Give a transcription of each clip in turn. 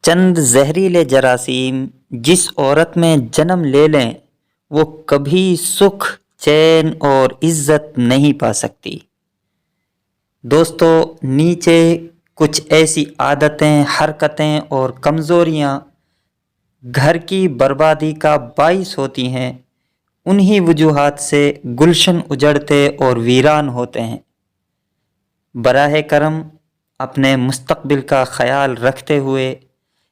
چند زہریلے جراثیم جس عورت میں جنم لے لیں وہ کبھی سکھ، چین اور عزت نہیں پا سکتی۔ دوستو، نیچے کچھ ایسی عادتیں، حرکتیں اور کمزوریاں گھر کی بربادی کا باعث ہوتی ہیں، انہی وجوہات سے گلشن اجڑتے اور ویران ہوتے ہیں۔ براہ کرم اپنے مستقبل کا خیال رکھتے ہوئے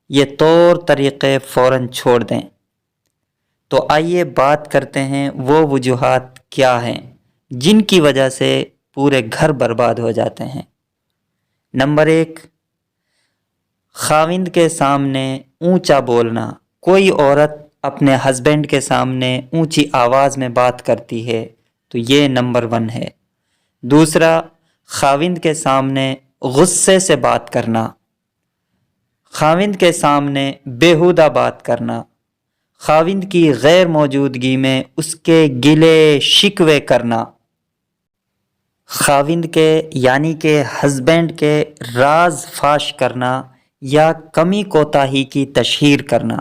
یہ طور طریقے فوراً چھوڑ دیں۔ تو آئیے بات کرتے ہیں وہ وجوہات کیا ہیں جن کی وجہ سے پورے گھر برباد ہو جاتے ہیں۔ نمبر 1، خاوند کے سامنے اونچا بولنا۔ کوئی عورت اپنے ہسبینڈ کے سامنے اونچی آواز میں بات کرتی ہے تو یہ نمبر 1 ہے۔ دوسرا، خاوند کے سامنے غصے سے بات کرنا، خاوند کے سامنے بیہودہ بات کرنا، خاوند کی غیر موجودگی میں اس کے گلے شکوے کرنا، خاوند کے یعنی کہ ہسبینڈ کے راز فاش کرنا یا کمی کوتاہی کی تشہیر کرنا،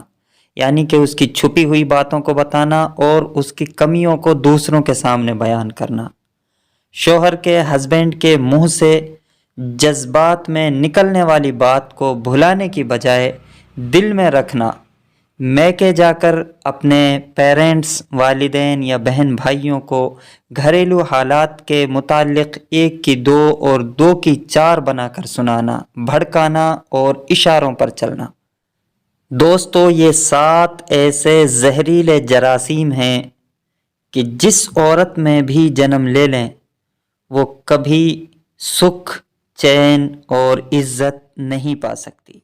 یعنی کہ اس کی چھپی ہوئی باتوں کو بتانا اور اس کی کمیوں کو دوسروں کے سامنے بیان کرنا۔ شوہر کے ہسبینڈ کے منہ سے جذبات میں نکلنے والی بات کو بھلانے کی بجائے دل میں رکھنا، میکے جا کر اپنے پیرنٹس، والدین یا بہن بھائیوں کو گھریلو حالات کے متعلق 1 کی 2 اور 2 کی 4 بنا کر سنانا، بھڑکانا اور اشاروں پر چلنا۔ دوستو، یہ 7 ایسے زہریلے جراثیم ہیں کہ جس عورت میں بھی جنم لے لیں وہ کبھی سکھ، چین اور عزت نہیں پا سکتی۔